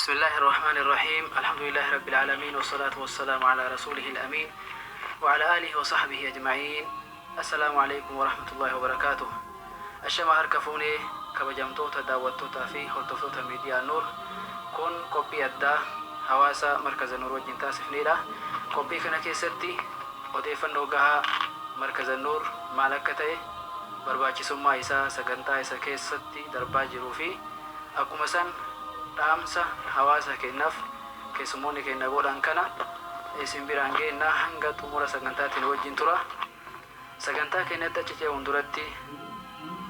بسم الله الرحمن الرحيم الحمد لله رب العالمين والصلاة والسلام على رسوله الأمين وعلى آله وصحبه أجمعين. السلام عليكم ورحمة الله وبركاته. الشما هركفوني كبجمتوتا داوتوتا في هلتفتوتا ميديا النور كون كوبي أدى حواسا مركز النور وجين تاسف نيلا كوبي كنا كيستي وديفن نوغها مركز النور مالكتي برباچي سما إسا سغنتا إسا كيستي دربا جروفي أكو مسان dhaamsa hawaasa kennaaf keessummoonni keenya godhan kana isin biraan geenna hanga xumura sagantaatiin wajjin tura. Sagantaa keenyatti achi ce'uun duratti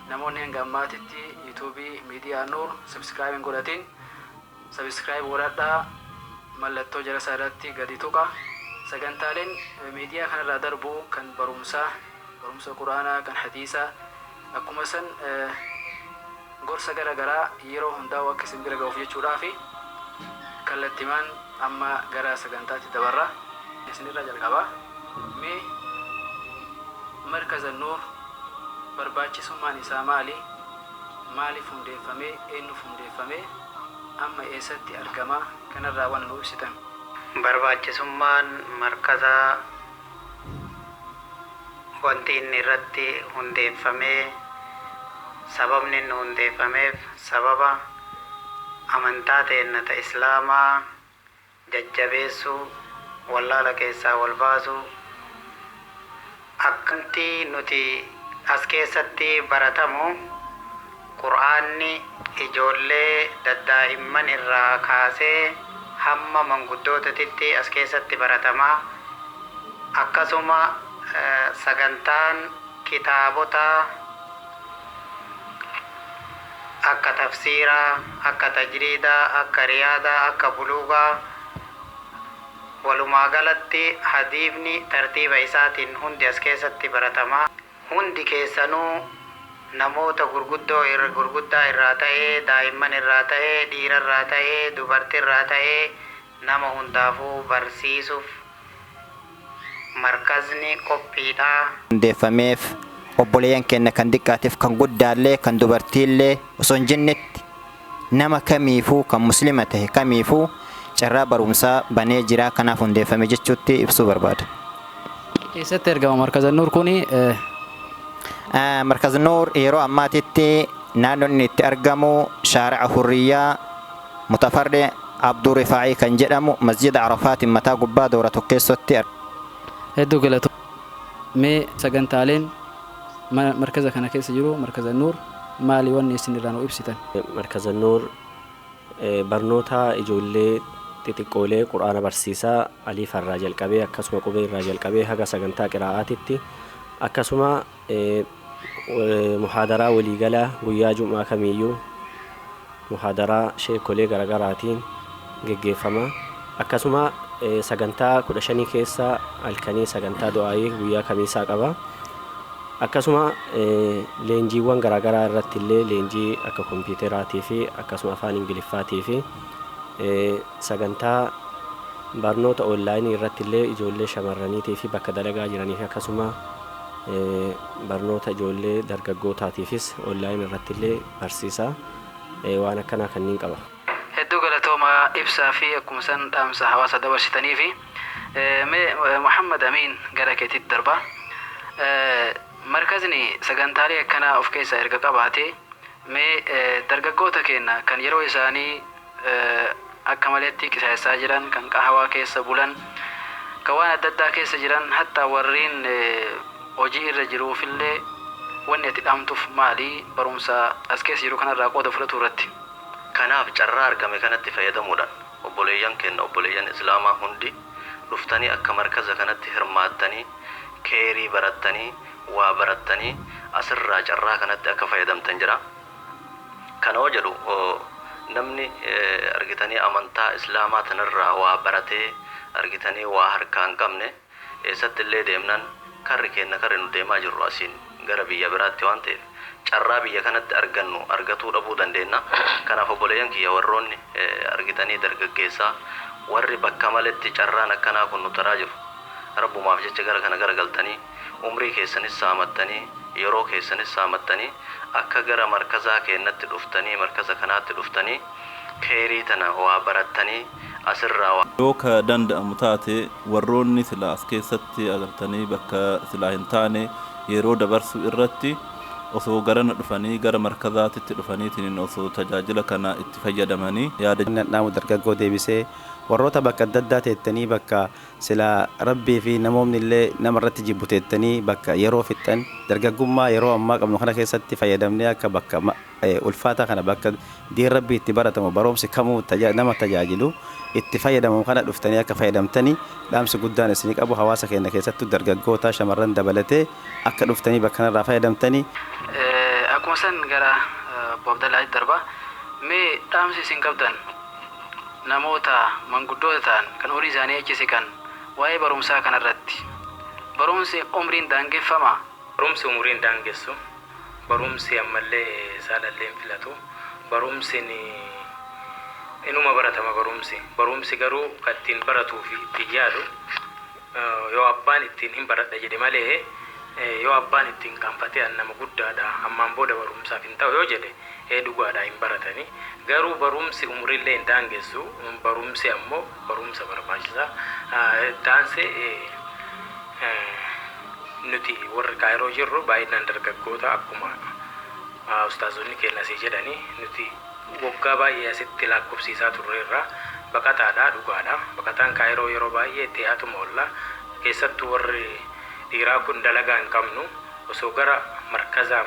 namoonni hanga ammaatitti yuutuubii miidiyaa Nuur sabskiraayib godhatiin sabskiraayib godhadhaa, mallattoo jala isaa irratti gadi tuqa. Sagantaaleen miidiyaa kanarraa darbu kan barumsa quraanaa, kan hadiisaa akkuma san gorsa garaagaraa yeroo hundaa akka isin bira ga'uuf jechuudhaa fi kallattimaan amma gara sagantaatti dabarra. Isinirra jalqabaa mee markaza Nuur barbaachisummaan isaa maali? Maaliif hundeeffamee? Eenyuuf hundeeffamee? Amma eessatti argama? Kanarraa waan nu ibsitan. Barbaachisummaan markazaa wanti inni irratti hundeeffamee sababni inni hundeeffameef sababa amantaa teennata islaamaa jajjabeessuu, wallaala keessaa wal baasuu, akkanti nuti as keessatti baratamu qur'aanni ijoollee daa'imman irraa kaasee hamma manguddootaatti as keessatti baratamaa. Akkasuma sagantaan kitaabota akka tafsiiraa, akka tajriidaa, akka riyaadaa, akka buluugaa, walumaa galatti hadiifni tartiiba isaatiin hundi as keessatti baratamaa. Hundi keessanuu namoota gurguddaa irraa ta'ee, daa'imman irraa ta'ee, dhiira irraa ta'ee, dubartii irraa ta'ee nama hundaafuu barsiisuuf markazni qophiidha. Hundeeffameef obboleeyyan keenya kan diqqaatiif kan guddaallee kan dubartiillee osoo hin jennetti nama kamiifuu kan muslima tahe kamiifuu carraa barumsaa banee jira. Kanaaf hundeeffame jechuutti ibsuu barbaada. Eessatti argama markaza Nuur kuni? Markaza Nuur yeroo ammaatitti naannoon inni itti argamu shaari'a hurriyyaa mutafarri Abduu Rifaa'ii kan jedhamu masjida Arafaatiin mataa gubbaa doora tokkeessotti hedduu galatu. Mee sagantaaleen markaza kana keessa jiru markaza Nuur maali wanni isin irraa nu ibsitan? Markaza Nuur barnoota ijoollee xixiqqoolee quraana barsiisaa aliifarraa jalqabee akkasuma qubee irraa jalqabee haga sagantaa qiraa'aatitti akkasuma muhaadaraa waliigalaa guyyaa Jumaa kamiyyuu muhaadaraa sheekolee garaagaraatiin geggeeffama. Akkasuma sagantaa 15 keessa halkanii sagantaa du'aayii guyyaa kamiisaa qaba. Akkasuma leenjiiwwan garaagaraa irratti illee leenjii akka kompiitaraatii fi akkasuma afaan ingiliffaatii fi sagantaa barnoota onlaayinii irratti illee ijoollee shamarraniitii fi bakka dalagaa jiranii fi akkasuma barnoota ijoollee dargaggootaatiifis onlaayinii irratti illee barsiisa. Waan akkanaa kanneen qaba. Hedduu galatooma ibsaa fi akkuma san dhaamsa hawaasa dabarsitanii fi Muhammad Amiin gara keetitti darba. Markazni sagantaalee akkanaa of keessaa erga qabaatee mee dargaggoota keenya kan yeroo isaanii akka maleetti qisaasaa jiran, kan qahawaa keessa bulan, kan waan adda addaa keessa jiran, hatta warreen hojii irra jiruufillee wanni itti dhaamtuuf maali barumsa as keessa jiru kanarraa qooda fudhatu irratti? Kanaaf carraa argame kanatti fayyadamuudhaan obboleeyyan keenya obboleeyyan islaamaa hundi dhuftanii akka markaza kanatti hirmaattanii keerii barattanii waa barattanii asirraa carraa kanatti akka fayyadamtan jira. Kana hoo jedhu namni argitanii amantaa islaamaa tanarraa waa baratee argitanii waa harkaan qabne eessatti illee deemnan karri nu deemaa jirru asiin gara biyya biraatti waan ta'eef carraa biyya kanatti argatuu dhabuu dandeenya. Kanaaf obboleeyyan kiyya warroonni argitanii dargaggeessaa warri bakka maletti carraan akkanaa kun nu taraa jiru rabbumaaf jecha gara kana garagaltanii umrii keessanis saamattanii yeroo keessanis saamattanii akka gara markazaa keenyatti dhuftanii markaza kanaatti dhuftanii keerii tana waa barattanii asirraa yoo ka danda'amu taate warroonni sila as keessatti agartanii bakka silaa hin taane yeroo dabarsu irratti osoo garana dhufanii gara markazaatitti dhufaniitiin osoo tajaajila kana itti fayyadamanii yaada naamu dargaggoo deebisee warroota bakka adda addaa teettanii bakka sila rabbii fi namoonni illee nama irratti jibbu teettanii bakka yeroo fixxan dargaggummaa yeroo ammaa qabnu kana keessatti fayyadamnee akka bakka ulfaataa kana bakka diin rabbii itti baratamu baroomsi kamuu nama tajaajilu itti fayyadamu kana dhuftanii akka fayyadamtanii dhaamsi guddaan isinii qabu hawaasa keenya keessattu dargaggoota shamarran dabalatee akka dhuftanii bakka kanarraa fayyadamtanii. Akkuma san gara Obbo Abdallaahi darba mee dhaamsi isin qabdan namoota manguddoota ta'an kan horii isaanii ejjise kan waa'ee barumsaa kanarratti barumsi umriin daangeffama. Barumsi umriin daangessu barumsi ammallee saalallee hin filatu barumsin inuma baratama barumsi garuu kattiin baratuu fi ittiin yaadu yoo abbaan ittiin hin baradha jedhe malee yoo abbaan ittiin qaanfatee nama guddaadha ammaan booda barumsaaf hin ta'u yoo jedhe dhugaadha hin baratanii garuu barumsi umriillee hin daangessu barumsi ammoo barumsa barbaachisaa taanse nuti warri kaayiroo jirru baay'inaan dargaggoota akkuma ustaazonni keenyasii jedhanii nuti waggaa baay'ee asitti lakkoofsiisaa turreerra baqataadha dhugaadha baqataan kaayiroo yeroo baay'ee itti haatuma oolla keessattuu warri dhiiraa kun dalagaa hin qabnu osoo gara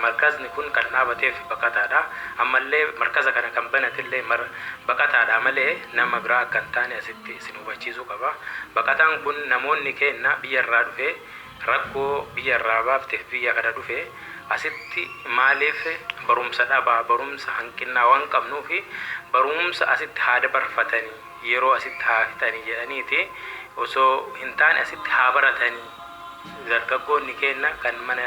markazni kun kan dhaabateef baqataadha ammallee markaza kana kan banatillee baqataadha malee nama biraa akka hin taane asitti isin hubachiisuu qaba baqataan kun namoonni keenya biyyarraa dhufee rakkoo biyyarraa baafteef biyya kana dhufee asitti maaliif barumsa dhabaa barumsa hanqinnaa waan qabnuu fi barumsa asitti haa dabarfatanii yeroo asitti haa fixanii jedhaniiti osoo hin taane asitti haa baratanii dargaggoonni keenya kan mana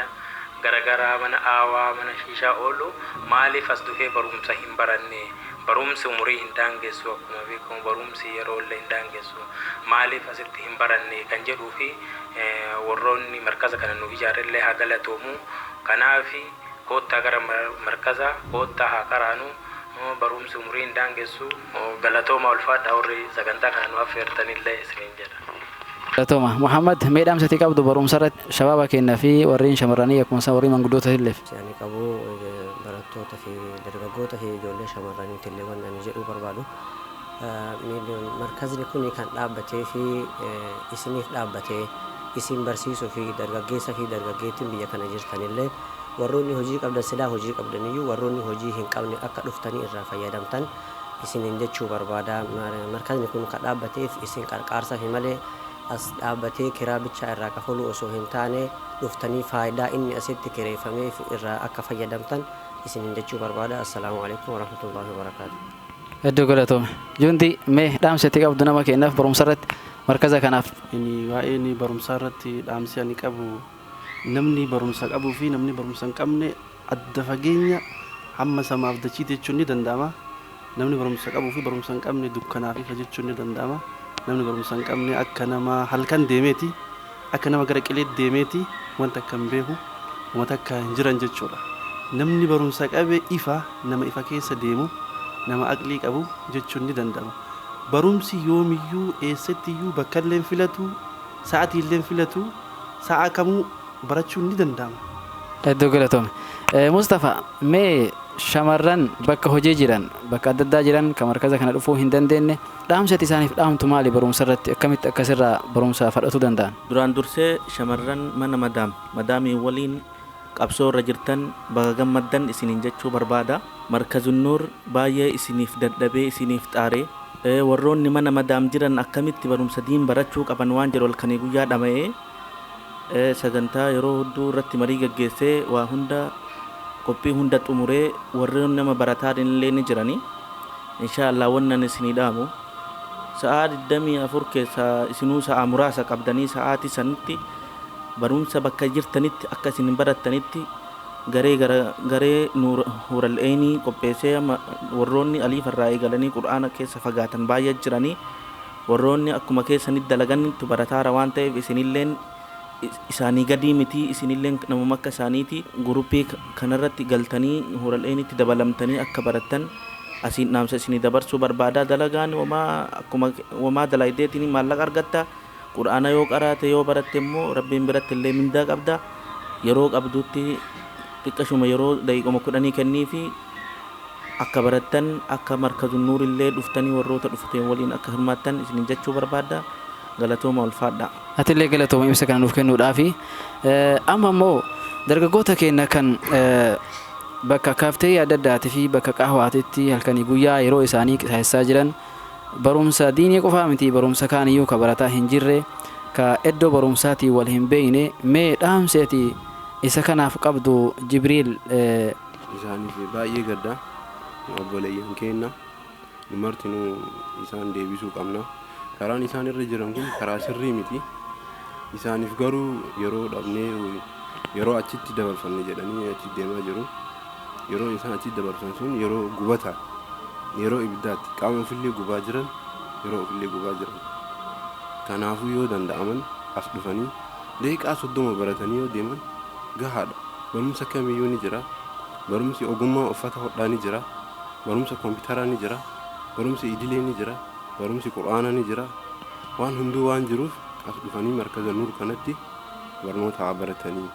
garagaraa mana aawaa mana shiishaa oolu maaliif as dhufee barumsa hin baranne barumsi umurii hin daangessu akkuma beekamu barumsi yeroo illee hin daangessu maaliif asitti hin baranne kan jedhuu fi warroonni markaza kana nu ijaarellee haa galatoomu kanaafi koottaa gara markaza koottaa haa karaanu barumsi umurii hin daangessu galatooma ulfaadha warri sagantaa kana nu affeertanillee isiniin jedha. Galatooma Muhammad mee dhaamsati qabdu barumsa irratti shabaaba keenyaa fi warreen shamarranii akkuma warri manguddoota illeef. Ani qabu barattoota fi dargaggoota fi ijoollee shamarraniitti illee waan ani jedhuu barbaadu. Markazni kun kan dhaabbatee fi isiniif dhaabbatee isin barsiisuu fi dargaggeessa fi dargaggeettiin biyya kana jirtanillee warroonni hojii qabdan silaa hojii qabdaniyyuu warroonni hojii hin qabne akka dhuftanii irraa fayyadamtan isiniin jechuu barbaada. Markazni kun kan dhaabbateef isin qarqaarsa fi malee as dhaabbatee kiraa bichaa irraa kafaluu osoo hin taane dhuftanii faayidaa inni asitti kireeffamee irraa akka fayyadamtan isiniin jechuu barbaada. Assalaamu alaikum warahmatullahi wabarakaatu. Hedduu galatoome. Junti mee dhaamsati qabdu nama keenyaaf barumsa irratti markaza kanaaf. Waa'ee barumsaa irratti dhaamsi ani qabu namni barumsa qabuu fi namni barumsa hin qabne adda fageenya hamma samaaf dachii jechuun ni danda'ama. Namni barumsa qabuu fi barumsa hin qabne dukkanaa fi ifa jechuun ni danda'ama. Namni barumsa hin qabne akka nama halkan deemeeti akka nama gara qileetti deemeeti wanta akka hin beeku wanta akka hin jiran jechuudha. Namni barumsa qabe ifa nama ifa keessa deemu nama aqlii qabu jechuun ni danda'ama. Barumsi yoomiyyuu eessattiyyuu bakka illee filatu sa'aatii illee filatu sa'a kamuu barachuun ni danda'ama. Hedduu galatoome. Mustafa mee shamarran bakka hojii jiran bakka adda addaa jiran kan markaza kana dhufuu hin dandeenye dhaamsati isaaniif dhaamtu maali barumsa irratti akkamitti akkasirraa barumsa fudhachuu danda'an? Duraan dursee shamarran mana madaamii waliin qabsoo irra jirtan baga gammaddan isiniin jechuu barbaada. Markazun Nuur baay'ee isiniif dadhabee isiniif xaaree warroonni mana madaam jiran akkamitti barumsa diin barachuu qaban waan jedhu halkanii guyyaa dhama'ee sagantaa yeroo hedduu irratti marii gaggeessee waa hunda qophii hunda xumuree warreen nama barataa illee ni jiranii inshaallah wannan isinii dhaamu sa'aa 24 keessaa isinuu sa'aa muraasa qabdanii sa'aatii sanitti barumsa bakka jirtanitti akka isin barattanitti garee Nuural Eenii qopheessee warroonni aliifarraa eegalanii qur'aana keessa fagaatan baay'ee jiranii warroonni akkuma keessanitti dalaganitti barataara waan ta'eef isinilleen isaanii gadii miti isinilleen namuma akka isaaniiti guruppii kanarratti galtanii Nuural Eeniitti dabalamtanii akka barattan asiin dhaamsa isinii dabarsuu barbaadaa. Dalagaan wamaa dalaydeetiin maallaqa argatta. Qur'aana yoo qaraate yoo baratte immoo rabbiin biratti illee mindaa qabda. Yeroo qabdutti xiqqashuma yeroo daqiiqama 10 kennii fi akka barattan akka markazu nuurillee dhuftanii warroota dhufteen waliin akka hirmaattan isin jechuu barbaada. Galatooma ulfaadha. Atillee galatooma ibsa kana nuuf kennuudhaafi amma immoo dargaggoota keenya kan bakka kaafteerii adda addaatii fi bakka qahwaatitti halkanii guyyaa yeroo isaanii qisaasaa jiran barumsa diinii qofaa miti barumsa kaaniyyuu ka barataa hin jirre ka iddoo barumsaatii wal hin beeyne mee dhaamseeti isa kanaaf qabdu Jibriil. Isaaniif baay'ee gadda obboleeyyan keenya numartinuu isaan deebisuu qabna. Karaan isaan irra jiran kun karaa sirrii miti. Isaaniif garuu yeroo dhabnee yeroo achitti dabarfanne jedhanii achi deemaa jiru. Yeroo isaan achitti dabarfan sun yeroo gubata yeroo ibiddaatti qaama ofillee gubaa jiran yeroo ofillee gubaa jiran. Kanaafuu yoo danda'aman as dhufanii daqiiqaa 30 baratanii yoo deeman gahaadha. Barumsa kamiyyuu ni jira. Barumsi ogummaa uffata hodhaa ni jira. Barumsa kompiitaraa ni jira. Barumsi idilee ni jira. Barumsi qur'aana ni jira. Waan hunduu waan jiruuf as dhufanii markaza nuur kanatti barnoota haa baratanii.